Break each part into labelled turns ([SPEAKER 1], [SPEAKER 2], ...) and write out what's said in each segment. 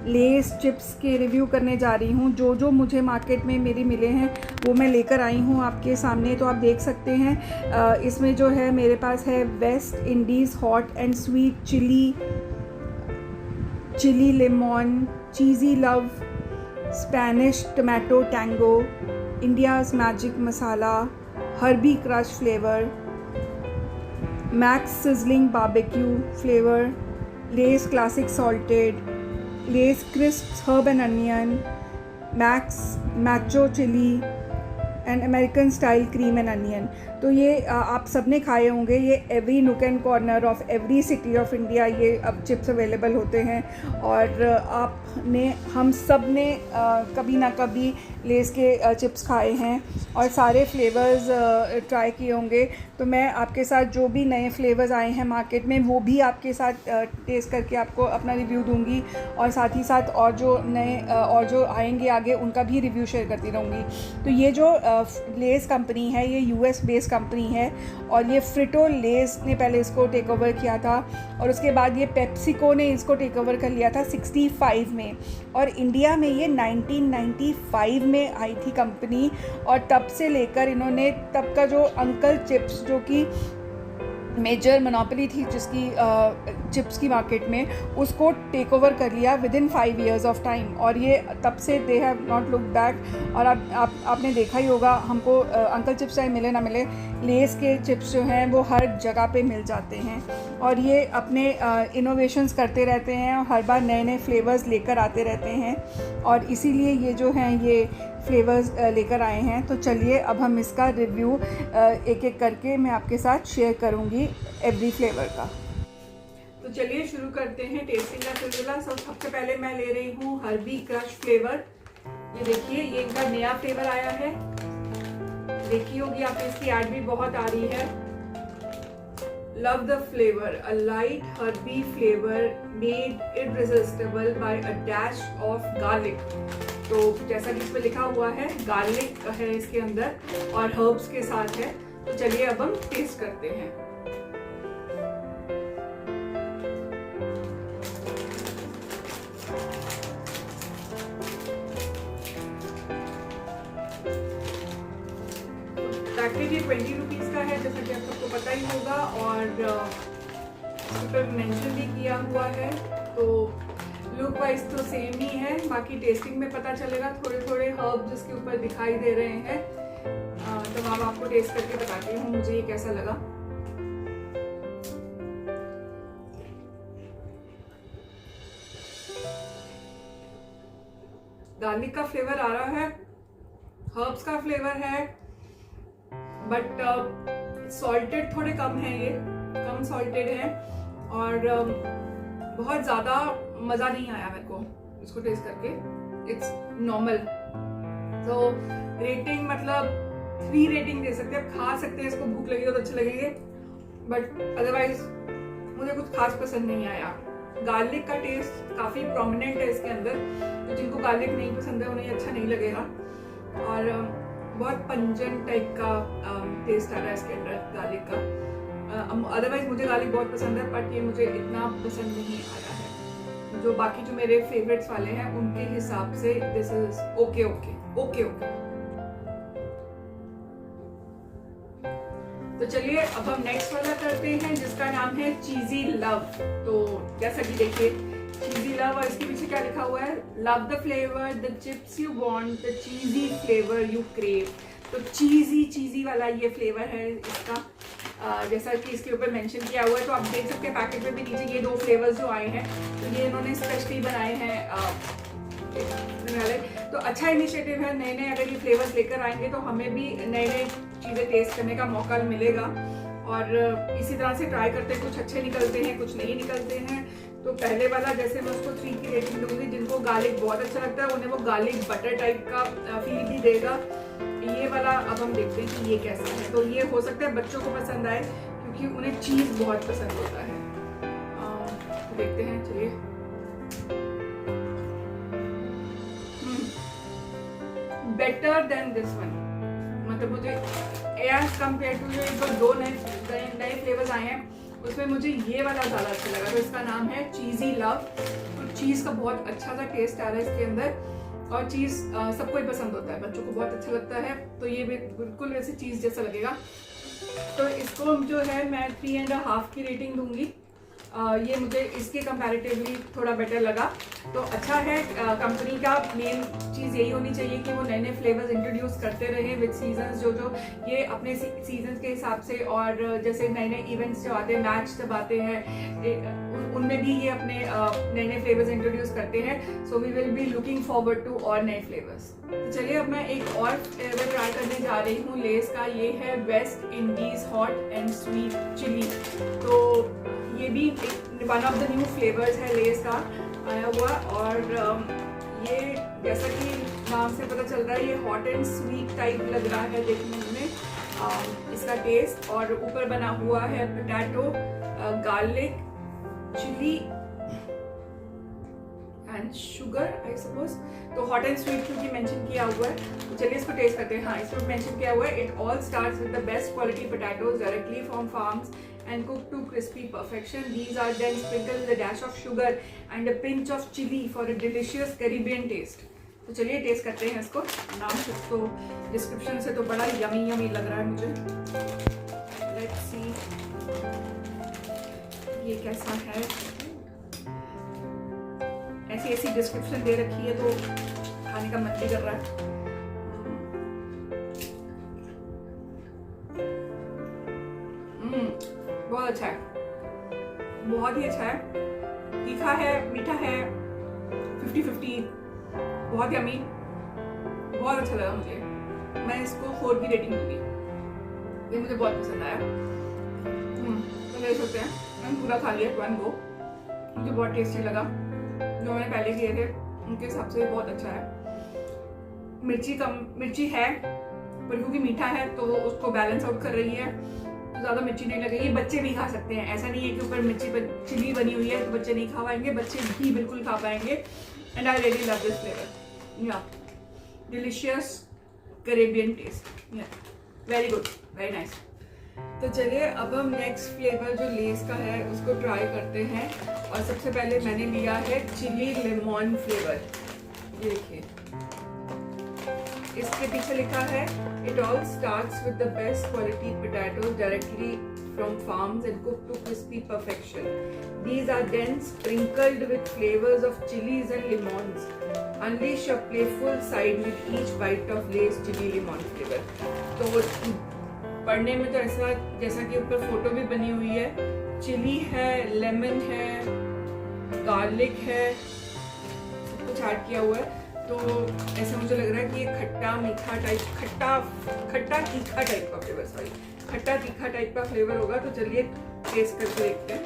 [SPEAKER 1] Lay's chips के review करने जा रही हूँ। जो जो मुझे मार्केट में मेरी मिले हैं वो मैं लेकर आई हूँ आपके सामने, तो आप देख सकते हैं। इसमें जो है मेरे पास है West Indies hot and sweet chilli lemon, cheesy love, Spanish tomato tango, India's magic masala, herby crush flavour, max sizzling barbecue flavour, Lay's classic salted, Lay's crisp herb and onion, max macho chilli and American style cream and onion. तो ये आप सब ने खाए होंगे। ये every नुक and corner of every city of India ये अब चिप्स अवेलेबल होते हैं, और हम सब ने कभी ना कभी लेस के चिप्स खाए हैं और सारे फ्लेवर्स ट्राई किए होंगे। तो मैं आपके साथ जो भी नए फ्लेवर्स आए हैं मार्केट में वो भी आपके साथ टेस्ट करके आपको अपना रिव्यू दूंगी, और साथ ही साथ और जो नए और जो आएंगे आगे उनका भी रिव्यू शेयर करती रहूँगी। तो ये जो लेस कंपनी है ये यूएस बेस्ड कंपनी है, और ये फ्रिटो लेस ने पहले इसको टेक ओवर किया था, और उसके बाद ये पेप्सिको ने इसको टेक ओवर कर लिया था 65 में, और इंडिया में ये 1995 में आई थी कंपनी। और तब से लेकर इन्होंने तब का जो अंकल चिप्स जो कि मेजर मोनोपोली थी जिसकी चिप्स की मार्केट में, उसको टेक ओवर कर लिया with in 5 years of time, और ये तब से they have not look back. और आपने देखा ही होगा, हमको अंकल चिप्स चाहे मिले ना मिले, लेस के चिप्स जो हैं वो हर जगह पे मिल जाते हैं, और ये अपने इनोवेशंस करते रहते हैं और हर बार नए नए फ्लेवर्स लेकर आते रहते हैं, और इसीलिए ये जो हैं ये फ्लेवर्स लेकर आए हैं। तो चलिए अब हम इसका रिव्यू एक एक करके मैं आपके साथ शेयर करूंगी एवरी फ्लेवर का। तो चलिए शुरू करते हैं टेस्टिंग का सिलसिला। सबसे पहले मैं ले रही हूँ हर्बी क्रश फ्लेवर। ये देखिए, ये इनका नया फ्लेवर आया है, देखी होगी आपने, इसकी ऐड भी बहुत आ रही है। Love the flavour, a light herby flavour made irresistible by a dash of garlic. तो जैसा कि इसमें लिखा हुआ है गार्लिक है इसके अंदर और हर्ब्स के साथ है। तो चलिए अब हम टेस्ट करते हैं। पैकेज ये 20 रुपीज़ का है, जैसा कि आप सबको पता ही होगा, और इस पर मेंशन भी किया हुआ है। तो लुक वाइज तो सेम ही है, बाकी टेस्टिंग में पता चलेगा। थोड़े थोड़े हर्ब जिसके ऊपर दिखाई दे रहे हैं, तो अब आपको टेस्ट करके बताती हूँ मुझे ये कैसा लगा। गार्लिक का फ्लेवर आ रहा है, हर्ब्स का फ्लेवर है, बट सॉल्टेड थोड़े कम है, ये कम सॉल्टेड है, और बहुत ज़्यादा मज़ा नहीं आया मेरे को इसको टेस्ट करके। It's normal. तो रेटिंग मतलब 3 रेटिंग दे सकते हैं। आप खा सकते हैं इसको, भूख लगी हो तो अच्छे लगेंगे, बट अदरवाइज मुझे कुछ खास पसंद नहीं आया। गार्लिक का टेस्ट काफ़ी प्रोमिनेंट है इसके अंदर, तो जिनको गार्लिक नहीं पसंद है उन्हें अच्छा नहीं लगेगा, और बहुत पंजेंट टाइप का टेस्ट आ रहा है इसके अंदर गार्लिक का। अदरवाइज मुझे गार्लिक बहुत पसंद है, बट ये मुझे इतना पसंद नहीं आया है। जो बाकी जो मेरे फेवरेट्स वाले हैं उनके हिसाब से this is okay okay okay okay. तो चलिए अब हम नेक्स्ट वाला करते हैं जिसका नाम है चीजी लव। तो जैसा कि देखिए चीजी लव, और इसके पीछे क्या लिखा हुआ है, love the flavour, the chips you want, the cheesy flavour you crave. तो चीजी वाला ये फ्लेवर है इसका, जैसा कि इसके ऊपर मेंशन किया हुआ है। तो आप देख सकते हैं पैकेट में भी नीचे ये 2 फ्लेवर्स जो आए हैं, तो ये इन्होंने स्पेशली बनाए हैं वाले। तो अच्छा इनिशिएटिव है, नए नए अगर ये फ्लेवर्स लेकर आएंगे तो हमें भी नए नए चीज़ें टेस्ट करने का मौका मिलेगा, और इसी तरह से ट्राई करते कुछ अच्छे निकलते हैं कुछ नहीं निकलते हैं। तो पहले वाला जैसे मैं उसको 3 की रेटिंग दूंगी, जिनको गार्लिक बहुत अच्छा लगता है उन्हें वो गार्लिक बटर टाइप का फील भी देगा। ये वाला अब हम देखते हैं कि ये कैसा है। तो ये हो सकता है बच्चों को पसंद आए क्योंकि उन्हें चीज़ बहुत पसंद होता है। देखते हैं, चलिए। बेटर देन दिस वन, मतलब मुझे एज कम्पेयर टू जो 2 नए फ्लेवर्स आए हैं उसमें मुझे ये वाला ज़्यादा अच्छा लगा। तो इसका नाम है चीज़ी लव। तो चीज़ का बहुत अच्छा सा टेस्ट आ रहा है इसके अंदर, और चीज़ सबको ही पसंद होता है, बच्चों को बहुत अच्छा लगता है। तो ये भी बिल्कुल वैसे चीज़ जैसा लगेगा। तो इसको जो है मैं 3.5 की रेटिंग दूंगी। ये मुझे इसके कंपैरेटिवली थोड़ा बेटर लगा। तो अच्छा है, कंपनी का मेन चीज़ यही होनी चाहिए कि वो नए नए फ्लेवर्स इंट्रोड्यूस करते रहे विद सीजन्स, जो ये अपने सीजन्स के हिसाब से, और जैसे नए नए इवेंट्स जो आते हैं, मैच जब आते हैं, उनमें भी ये अपने नए नए फ्लेवर्स इंट्रोड्यूस करते हैं। So we will be looking forward to और नए फ्लेवर्स। तो चलिए अब मैं एक और फ्लेवर ट्राई करने जा रही हूँ लेस का। ये है West Indies hot and sweet chilli. तो ये भी one of the new flavours है लेस का आया हुआ, और ये जैसा कि नाम से पता चल रहा है ये हॉट एंड स्वीट टाइप लग रहा है देखने में इसका टेस्ट। और ऊपर बना हुआ है potato, garlic, chilli and sugar I suppose. तो हॉट एंड स्वीट क्योंकि मेंशन किया हुआ है, तो चलिए इसको टेस्ट करते हैं। हाँ, इसको मेंशन किया हुआ है, it all starts with the best quality potatoes directly from farms and cooked to crispy perfection. These are then sprinkled with a dash of sugar and a pinch of chili for a delicious Caribbean taste. तो चलिए test करते हैं इसको। नाम से तो description से तो बड़ा यमी यमी लग रहा है मुझे। Let's see ये कैसा है। ऐसी ऐसी डिस्क्रिप्शन दे रखी है तो खाने का मन भी कर रहा है। बहुत अच्छा है, बहुत ही अच्छा है। तीखा है, मीठा है, 50-50, बहुत यमी, बहुत अच्छा लगा मुझे। मैं इसको 4 की रेटिंग दूंगी। ये मुझे बहुत पसंद आया। तो ले सकते हैं, मैंने पूरा खा लिया 1 गो। मुझे बहुत टेस्टी लगा। जो मैंने पहले किए थे उनके हिसाब से बहुत अच्छा है। मिर्ची है, पर क्योंकि मीठा है तो उसको बैलेंस आउट कर रही है, ज़्यादा मिर्ची नहीं लगेगी। बच्चे भी खा सकते हैं, ऐसा नहीं है कि ऊपर मिर्ची चिली बनी हुई है तो बच्चे नहीं खा पाएंगे, बच्चे भी बिल्कुल खा पाएंगे। And I really love this flavour. या डिलीशियस कैरेबियन टेस्ट, या वेरी गुड, वेरी नाइस। तो चलिए अब हम नेक्स्ट फ्लेवर जो लेस का है उसको ट्राई करते हैं। और सबसे पहले मैंने लिया है चिली लेमन फ्लेवर। ये देखिए, इसके पीछे लिखा है it all starts with the best quality potatoes directly from farms and cooked to crispy perfection. These are then sprinkled with flavors of chilies and lemons. Unleash your playful side with each bite of Lay's chili lemon flavor. तो पढ़ने में तो ऐसा जैसा कि ऊपर photo भी बनी हुई है, चिली है, लेमन है, गार्लिक है, सब कुछ ऐड किया हुआ है। तो ऐसा मुझे लग रहा है कि ये खट्टा मीठा टाइप, खट्टा तीखा टाइप का फ्लेवर, सॉरी खट्टा तीखा टाइप का फ्लेवर होगा। तो चलिए टेस्ट करके देखते हैं।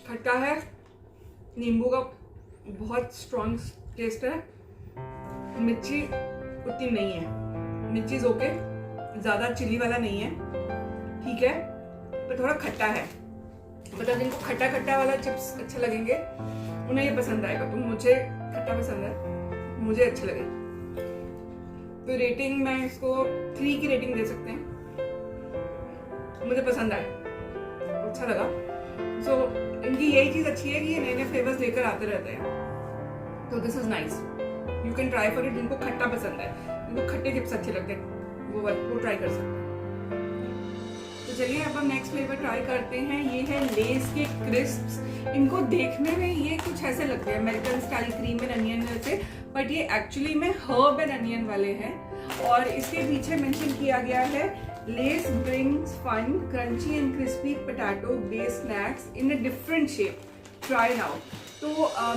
[SPEAKER 1] खट्टा है, नींबू का बहुत स्ट्रॉन्ग टेस्ट है। मिर्ची उतनी नहीं है, मिर्ची ओके, ज्यादा चिली वाला नहीं है, ठीक है, पर थोड़ा खट्टा है। मतलब जिनको खट्टा खट्टा वाला चिप्स अच्छे लगेंगे उन्हें ये पसंद आएगा। तो मुझे खट्टा पसंद है, मुझे अच्छे लगे। तो रेटिंग मैं इसको 3 की रेटिंग दे सकते हैं। मुझे पसंद आया, अच्छा लगा। सो इनकी यही चीज अच्छी है कि ये नए नए फ्लेवर्स लेकर आते रहते हैं। तो this is nice, you can try for it. जिनको खट्टा पसंद है, जिनको खट्टे चिप्स अच्छे लगते हैं, वो ट्राई कर सकते हैं। तो चलिए अब हम नेक्स्ट फ्लेवर ट्राई करते हैं। ये है लेस के क्रिस्प्स। इनको देखने में ये कुछ ऐसे लगते हैं American style cream and onion जैसे, बट ये एक्चुअली में हर्ब एंड अनियन वाले हैं। और इसके पीछे मेंशन किया गया है Lay's brings fun crunchy and crispy potato based snacks in a different shape, try now. तो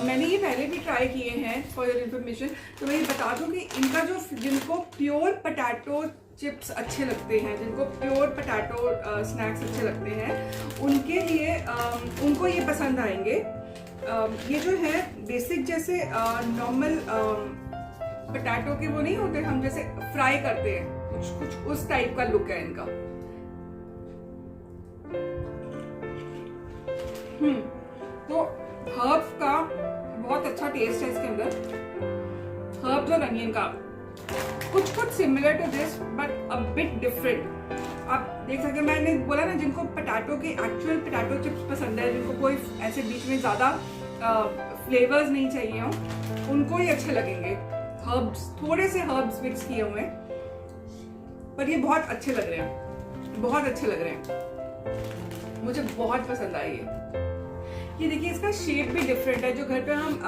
[SPEAKER 1] मैंने ये पहले भी ट्राई किए हैं फॉर योर इन्फॉर्मेशन। तो मैं ये बता दूं कि इनका जो जिनको प्योर पोटैटो चिप्स अच्छे लगते हैं, जिनको प्योर पोटैटो स्नैक्स अच्छे लगते हैं, उनके लिए उनको ये पसंद आएंगे। ये जो है बेसिक जैसे नॉर्मल पोटैटो के वो नहीं होते, हम जैसे फ्राई करते हैं, कुछ उस टाइप का लुक है इनका। तो हर्ब्स का बहुत अच्छा टेस्ट है इसके अंदर, हर्ब्स और अनियन का। कुछ similar to this but a bit different. आप देख सकते हैं, मैंने बोला ना जिनको पोटैटो के एक्चुअल पोटैटो चिप्स पसंद है, जिनको कोई ऐसे बीच में ज़्यादा फ्लेवर्स नहीं चाहिए हो, उनको ही अच्छे लगेंगे। हर्ब्स, थोड़े से हर्ब्स मिक्स किए हुए हैं, पर ये बहुत अच्छे लग रहे हैं, बहुत अच्छे लग रहे हैं, मुझे बहुत पसंद आई ये देखिए इसका शेप भी डिफरेंट है। जो घर पे हम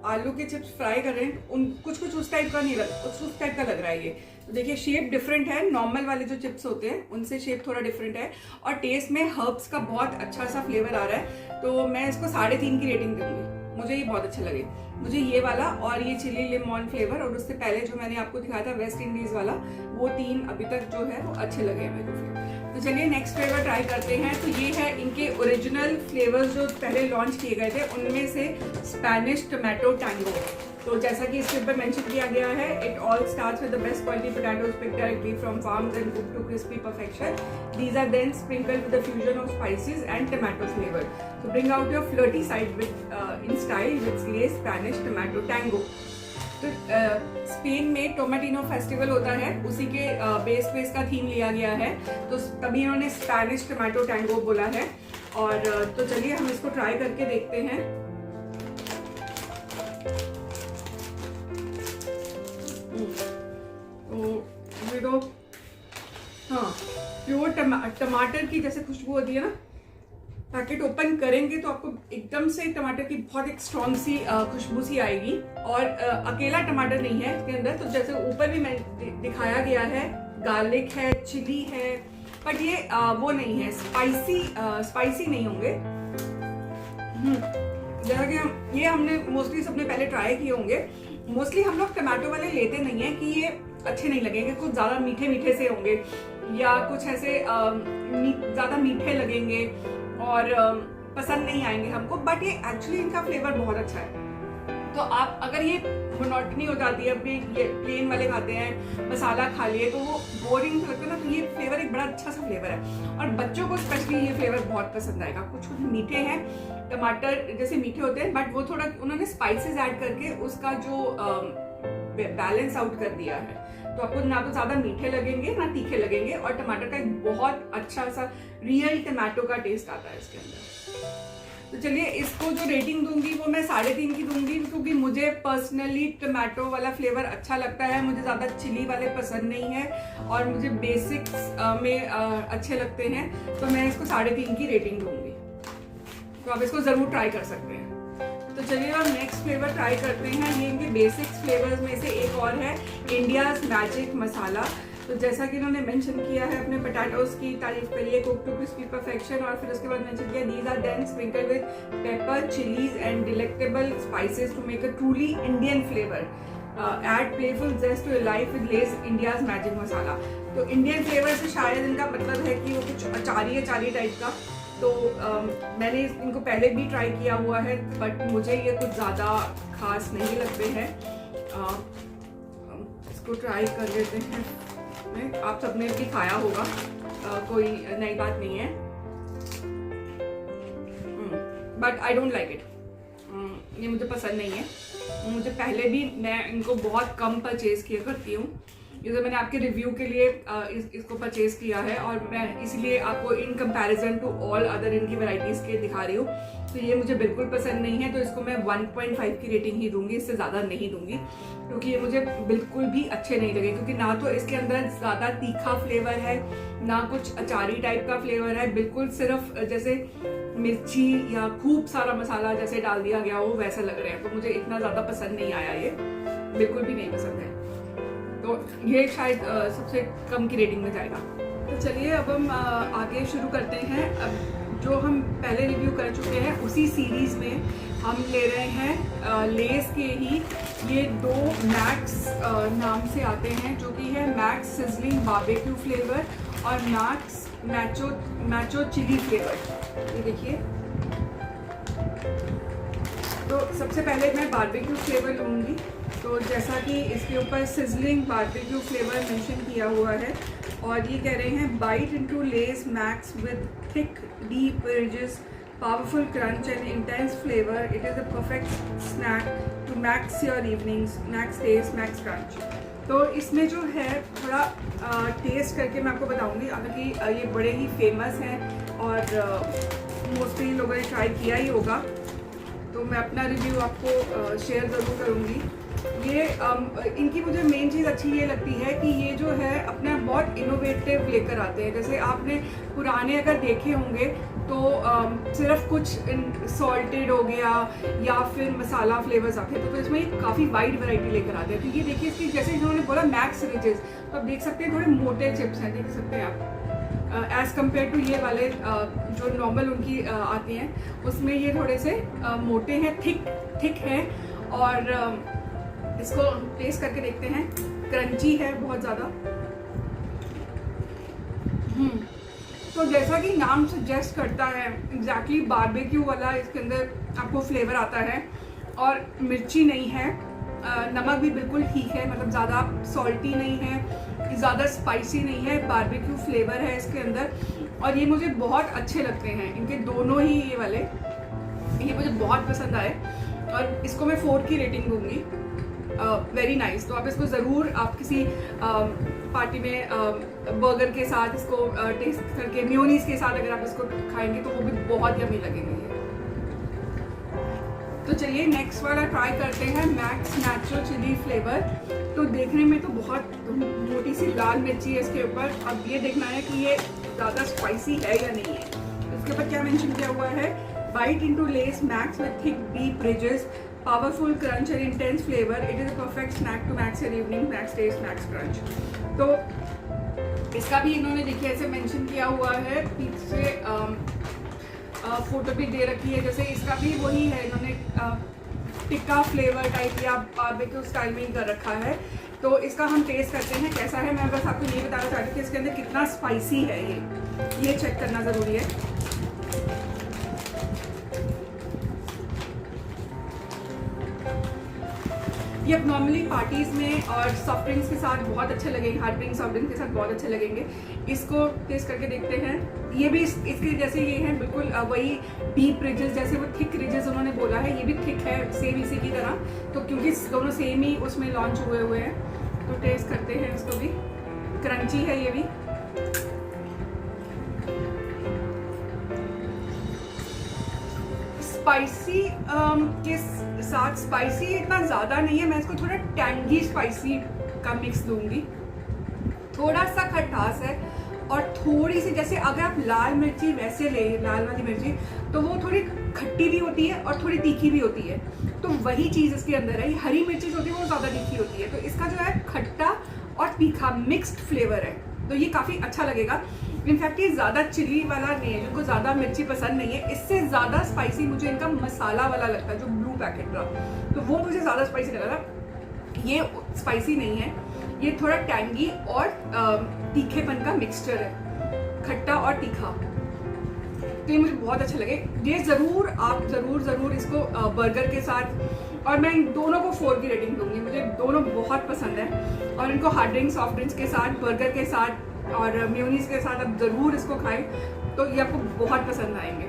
[SPEAKER 1] आलू के चिप्स फ्राई कर रहे हैं उन कुछ उस टाइप का नहीं उस टाइप का लग रहा है ये। तो देखिए शेप डिफरेंट है, नॉर्मल वाले जो चिप्स होते हैं उनसे शेप थोड़ा डिफरेंट है, और टेस्ट में हर्ब्स का बहुत अच्छा सा फ्लेवर आ रहा है। तो मैं इसको 3.5 की रेटिंग दूंगी, मुझे ये बहुत अच्छे लगे। मुझे ये वाला और ये चिली लेमन फ्लेवर और उससे पहले जो मैंने आपको दिखाया था वेस्ट इंडीज वाला, वो 3 अभी तक जो है वो अच्छे लगे मेरे को। तो चलिए नेक्स्ट फ्लेवर ट्राई करते हैं। तो ये है इनके ओरिजिनल फ्लेवर्स जो पहले लॉन्च किए गए थे, उनमें से स्पेनिश टोमेटो टैंगो। तो जैसा कि इसके ऊपर मेंशन किया गया है, it all starts with the best quality potatoes picked directly from farms and cooked to crispy perfection. These are then sprinkled with a fusion of spices and tomato flavor. So bring out your flirty side with in style with Slay Spanish Tomato Tango. तो Spain में Tomatina festival होता है, उसी के base पे इसका theme लिया गया है, तो तभी इन्होंने स्पेनिश टोमेटो टैंगो बोला है। और तो चलिए हम इसको ट्राई करके देखते हैं। तो हाँ, प्योर टमाटर की जैसे खुशबू होती है ना, पैकेट ओपन करेंगे तो आपको एकदम से टमाटर की बहुत एक स्ट्रॉन्ग सी खुशबू सी आएगी, और अकेला टमाटर नहीं है इसके अंदर। तो जैसे ऊपर भी मैं दिखाया गया है, गार्लिक है, चिली है, बट ये वो नहीं है, स्पाइसी नहीं होंगे। जैसा कि हमने मोस्टली सबने पहले ट्राई किए होंगे। मोस्टली हम लोग टमाटो वाले लेते नहीं है कि ये अच्छे नहीं लगेंगे, कुछ ज्यादा मीठे मीठे से होंगे या कुछ ऐसे ज्यादा मीठे लगेंगे और पसंद नहीं आएंगे हमको, बट ये एक्चुअली इनका फ्लेवर बहुत अच्छा है। तो आप अगर ये मोनोटनी हो जाती है, अपने ये प्लेन वाले खाते हैं, मसाला खा लिए तो वो बोरिंग लगता है ना, तो ये फ्लेवर एक बड़ा अच्छा सा फ्लेवर है, और बच्चों को स्पेशली ये फ्लेवर बहुत पसंद आएगा। कुछ मीठे हैं, टमाटर जैसे मीठे होते हैं, बट वो थोड़ा उन्होंने स्पाइसेस ऐड करके उसका जो बैलेंस आउट कर दिया है, तो आपको ना तो ज्यादा मीठे लगेंगे ना तीखे लगेंगे, और टमाटर का एक बहुत अच्छा सा रियल टमाटो का टेस्ट आता है इसके अंदर। तो चलिए इसको जो रेटिंग दूंगी वो मैं 3.5 की दूंगी, क्योंकि मुझे पर्सनली टमाटो वाला फ्लेवर अच्छा लगता है, मुझे ज्यादा चिली वाले पसंद नहीं है, और मुझे बेसिक्स में अच्छे लगते हैं, तो मैं इसको 3.5 की रेटिंग दूंगी। तो आप इसको जरूर ट्राई कर सकते हैं। तो चलिए हम नेक्स्ट फ्लेवर ट्राई करते हैं। ये इनके बेसिक्स फ्लेवर्स में से एक और है, इंडियाज मैजिक मसाला। तो जैसा कि इन्होंने मेंशन किया है, अपने पोटैटोज की तारीफ करी है, कुक टू क्रिस्पी परफेक्शन, और फिर उसके बाद मेंशन किया these are then sprinkled with pepper, chillies and delectable spices to make a truly Indian flavour. Add playful zest to life with Lay's India's magic masala. तो इंडियन फ्लेवर से शायद इनका मतलब है कि वो कुछ अचारी टाइप का। तो मैंने इनको पहले भी ट्राई किया हुआ है, बट मुझे ये कुछ ज़्यादा खास नहीं लगते हैं। इसको ट्राई कर लेते हैं। आप सबने भी खाया होगा, कोई नई बात नहीं है, but I don't like it. ये मुझे पसंद नहीं है। मुझे पहले भी, मैं इनको बहुत कम परचेज किया करती हूँ, जैसे मैंने आपके रिव्यू के लिए इसको परचेज किया है, और मैं इसलिए आपको in comparison to all other इनकी वैरायटीज के दिखा रही हूँ। तो ये मुझे बिल्कुल पसंद नहीं है, तो इसको मैं 1.5 की रेटिंग ही दूंगी, इससे ज़्यादा नहीं दूंगी, क्योंकि ये मुझे बिल्कुल भी अच्छे नहीं लगे। क्योंकि ना तो इसके अंदर ज़्यादा तीखा फ्लेवर है, ना कुछ अचारी टाइप का फ्लेवर है, बिल्कुल सिर्फ जैसे मिर्ची या खूब सारा मसाला जैसे डाल दिया गया हो वैसा लग रहा है। तो मुझे इतना ज़्यादा पसंद नहीं आया, ये बिल्कुल भी नहीं पसंद है। तो ये शायद सबसे कम की रेटिंग में जाएगा। तो चलिए अब हम आगे शुरू करते हैं। अब जो हम पहले रिव्यू कर चुके हैं उसी सीरीज में हम ले रहे हैं लेस के ही ये 2 मैक्स नाम से आते हैं, जो कि है मैक्स सिजलिंग बारबेक्यू फ्लेवर और मैक्स मैचो चिली फ्लेवर। ये देखिए, तो सबसे पहले मैं बारबेक्यू फ्लेवर लूँगी। तो जैसा कि इसके ऊपर सिजलिंग बारबेक्यू फ्लेवर मेंशन किया हुआ है, और ये कह रहे हैं bite into Lay's Max with thick deep edges, powerful crunch and intense flavour, it is a perfect snack to max your evenings, max taste, max crunch. तो इसमें जो है थोड़ा टेस्ट करके मैं आपको बताऊंगी। हालांकि ये बड़े ही फेमस हैं और मोस्टली लोगों ने ट्राई किया ही होगा, तो मैं अपना रिव्यू आपको शेयर ज़रूर करूँगी। ये इनकी मुझे मेन चीज़ अच्छी ये लगती है कि ये जो है अपना बहुत इनोवेटिव लेकर आते हैं। जैसे आपने पुराने अगर देखे होंगे तो सिर्फ कुछ सॉल्टेड हो गया या फिर मसाला फ्लेवर्स आते हैं, तो इसमें काफ़ी वाइड वैरायटी लेकर आते हैं। तो ये देखिए इसकी, जैसे इन्होंने बोला मैक्स रिजेस, तो आप देख सकते हैं थोड़े मोटे चिप्स हैं, देख सकते हैं आप एज़ कम्पेयर टू ये वाले जो नॉर्मल उनकी आती हैं, उसमें ये थोड़े से मोटे हैं, थिक हैं। और इसको टेस्ट करके देखते हैं। क्रंची है बहुत ज़्यादा। तो जैसा कि नाम सजेस्ट करता है, एग्जैक्टली बारबेक्यू वाला इसके अंदर आपको फ्लेवर आता है और मिर्ची नहीं है, नमक भी बिल्कुल ठीक है, मतलब ज़्यादा सॉल्टी नहीं है, ज़्यादा स्पाइसी नहीं है, बारबेक्यू फ्लेवर है इसके अंदर। और ये मुझे बहुत अच्छे लगते हैं, इनके दोनों ही ये वाले, ये मुझे बहुत पसंद आए और इसको मैं 4 की रेटिंग दूंगी। Very nice. तो आप इसको ज़रूर, आप किसी पार्टी में बर्गर के साथ इसको टेस्ट करके, मेयोनीज के साथ अगर आप इसको खाएंगे तो वो भी बहुत यम्मी लगेंगे। तो चलिए नेक्स्ट वाला ट्राई करते हैं, मैक्स नेचुरल चिली फ्लेवर। तो देखने में तो बहुत मोटी सी लाल मिर्ची है इसके ऊपर। अब ये देखना है कि ये ज़्यादा स्पाइसी है या नहीं है। इसके ऊपर क्या मेंशन किया हुआ है, bite into Lay's Max with thick deep ridges, powerful crunch and intense flavour, it is a perfect snack to max your evening, max taste max crunch. तो इसका भी इन्होंने देखिए ऐसे मेंशन किया हुआ है, पीछे फोटो भी दे रखी है। जैसे इसका भी वही है, इन्होंने टिक्का फ्लेवर टाइप या बारबेक्यू स्टाइल में ही कर रखा है। तो इसका हम टेस्ट करते हैं कैसा है। मैं बस आपको ये बताना चाहती हूँ कि इसके अंदर कितना स्पाइसी है, ये चेक करना ज़रूरी है। ये अब नॉर्मली पार्टीज़ में और सॉफ्ट ड्रिंक्स के साथ बहुत अच्छे लगेंगे, हार्ड ड्रिंक्स सॉफ्ट ड्रिंक्स के साथ बहुत अच्छे लगेंगे। इसको टेस्ट करके देखते हैं। ये भी इसके जैसे ये हैं, बिल्कुल वही डीप रिजेस, जैसे वो थिक रिजेस उन्होंने बोला है, ये भी थिक है सेम इसी की तरह। तो क्योंकि दोनों सेम ही उसमें लॉन्च हुए हैं, तो टेस्ट करते हैं इसको भी। क्रंची है ये भी। स्पाइसी के साथ, स्पाइसी इतना ज़्यादा नहीं है, मैं इसको थोड़ा टैंगी स्पाइसी का मिक्स दूंगी। थोड़ा सा खटास है और थोड़ी सी, जैसे अगर आप लाल मिर्ची वैसे ले, लाल वाली मिर्ची, तो वो थोड़ी खट्टी भी होती है और थोड़ी तीखी भी होती है। तो वही चीज़ इसके अंदर है। हरी मिर्ची जो होती है वो ज़्यादा तीखी होती है, तो इसका जो है खट्टा और तीखा मिक्स्ड फ्लेवर है, तो ये काफ़ी अच्छा लगेगा। इनफैक्ट ये ज़्यादा चिली वाला नहीं है, जिनको ज़्यादा मिर्ची पसंद नहीं है। इससे ज़्यादा स्पाइसी मुझे इनका मसाला वाला लगता है, जो ब्लू पैकेट का, तो वो मुझे ज़्यादा स्पाइसी लगा। ये स्पाइसी नहीं है, ये थोड़ा टैंगी और तीखेपन का मिक्सचर है, खट्टा और तीखा। तो ये मुझे बहुत अच्छा लगे। ये ज़रूर आप ज़रूर इसको बर्गर के साथ, और मैं इन दोनों को 4 की रेटिंग दूंगी। मुझे दोनों बहुत पसंद है और इनको हार्ड ड्रिंक्स सॉफ्ट ड्रिंक्स के साथ, बर्गर के साथ और मेयोनीज के साथ आप ज़रूर इसको खाएं, तो ये आपको बहुत पसंद आएंगे।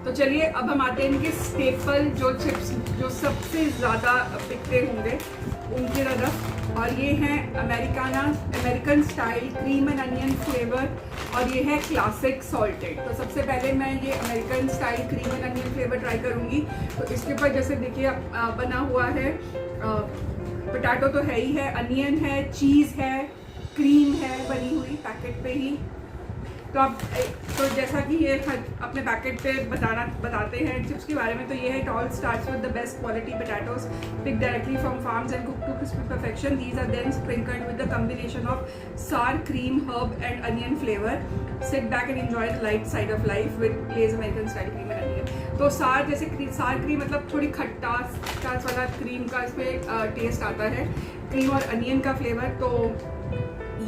[SPEAKER 1] तो चलिए अब हम आते हैं इनके स्टेपल जो चिप्स जो सबसे ज़्यादा बिकते होंगे उनकी तरफ, और ये हैं American style cream and onion flavour, और ये है क्लासिक सॉल्टेड। तो सबसे पहले मैं ये American style cream and onion flavour try करूँगी। तो इसके ऊपर जैसे देखिए बना हुआ है, पोटैटो तो है ही है, अनियन है, चीज़ है, क्रीम है बनी हुई पैकेट पे ही। तो आप तो जैसा कि ये अपने पैकेट पे बताते हैं चिप्स के बारे में, तो ये है, it all starts with the best quality potatoes picked directly from farms and cooked to crispy perfection. These are then sprinkled with the combination of sour cream, herb and onion flavor. Sit back and enjoy the light side of life with Lay's American style cream and onion. तो सार जैसे सार cream मतलब थोड़ी खट्टास वाला cream का इसमें test आता है, क्रीम और अनियन का फ्लेवर। तो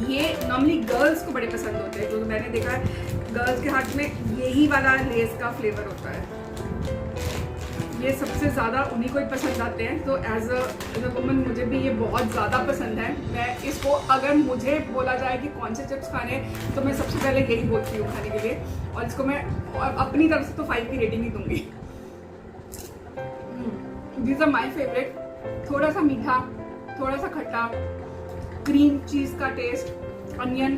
[SPEAKER 1] ये नॉर्मली गर्ल्स को बड़े पसंद होते हैं, जो मैंने देखा है गर्ल्स के हाथ में यही वाला लेस का फ्लेवर होता है, ये सबसे ज़्यादा उन्हीं को ही पसंद आते हैं। तो एज अ वुमन मुझे भी ये बहुत ज़्यादा पसंद है। मैं इसको, अगर मुझे बोला जाए कि कौन से चिप्स खाने, तो मैं सबसे पहले यही बोलती हूँ खाने के लिए, और इसको मैं अपनी तरफ से तो 5 की रेटिंग ही दूंगी। These are my favourite. थोड़ा सा मीठा, थोड़ा सा खट्टा, क्रीम चीज़ का टेस्ट, अनियन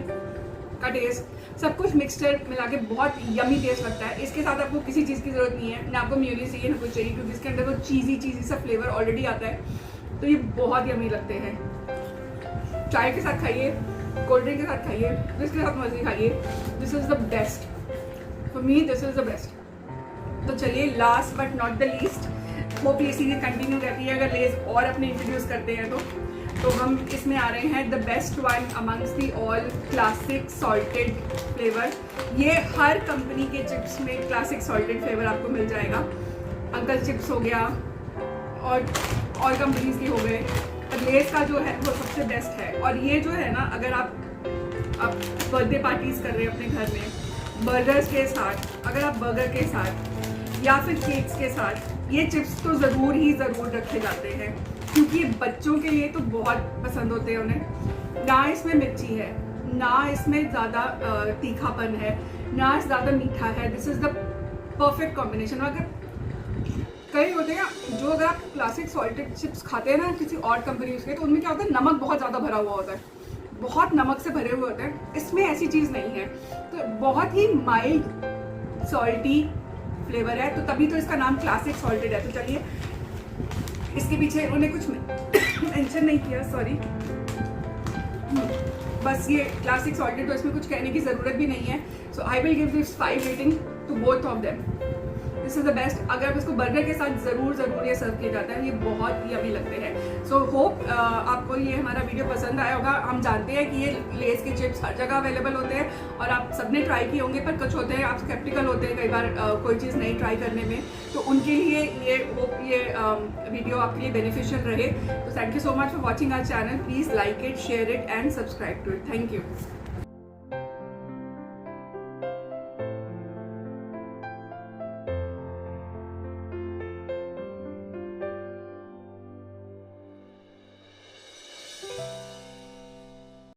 [SPEAKER 1] का टेस्ट, सब कुछ मिक्सचर मिला के बहुत यमी टेस्ट लगता है। इसके साथ आपको किसी चीज़ की ज़रूरत नहीं है, ना आपको मेयोनीज चाहिए ना कुछ चाहिए, क्योंकि इसके अंदर वो चीज़ी सा फ्लेवर ऑलरेडी आता है। तो ये बहुत यमी लगते हैं। चाय के साथ खाइए, कोल्ड ड्रिंक के साथ खाइए, जिसके साथ मर्जी खाइए। This is the best for me, this is the best. तो चलिए, last but not the least, hope ये सीरीज कंटिन्यू रहती है अगर लेज और अपने इंट्रोड्यूस करते हैं तो हम इसमें आ रहे हैं the best one amongst the all, classic salted flavour. ये हर कंपनी के चिप्स में क्लासिक सॉल्टेड फ्लेवर आपको मिल जाएगा। अंकल चिप्स हो गया और कंपनीज की हो गए, पर लेस का जो है वो सबसे बेस्ट है। और ये जो है ना, अगर आप बर्थडे पार्टीज कर रहे हैं अपने घर में बर्गर्स के साथ, अगर आप बर्गर के साथ या फिर केक्स के साथ, ये चिप्स तो ज़रूर रखे जाते हैं, क्योंकि बच्चों के लिए तो बहुत पसंद होते हैं उन्हें। ना इसमें मिर्ची है, ना इसमें ज़्यादा तीखापन है, ना ज़्यादा मीठा है। This is the perfect combination. अगर कई होते हैं जो अगर आप क्लासिक सॉल्टेड चिप्स खाते हैं ना किसी और कंपनीज के, तो उनमें क्या होता है, नमक बहुत ज़्यादा भरा हुआ होता है, बहुत नमक से भरे हुए होते हैं। इसमें ऐसी चीज़ नहीं है, तो बहुत ही माइल्ड सॉल्टी फ्लेवर है, तो तभी तो इसका नाम क्लासिक सॉल्टेड है। तो चलिए, इसके पीछे इन्होंने कुछ मेंशन नहीं किया, सॉरी, बस ये क्लासिक सॉल्टेड, तो इसमें कुछ कहने की ज़रूरत भी नहीं है। So I will give this 5 rating to both of them. This is the best. अगर आप इसको बर्गर के साथ ज़रूर ये सर्व किया जाता है, ये बहुत यमी लगते हैं। सो होप आपको ये हमारा वीडियो पसंद आया होगा। हम जानते हैं कि ये लेस के चिप्स हर जगह अवेलेबल होते हैं और आप सबने ट्राई किए होंगे, पर कुछ होते हैं आप स्केप्टिकल होते हैं कई बार कोई चीज़ नहीं ट्राई करने में, तो उनके लिए ये होप ये वीडियो आपके लिए बेनिफिशियल रहे। तो thank you so much for watching our channel. Please like it, share it and subscribe to it. Thank you.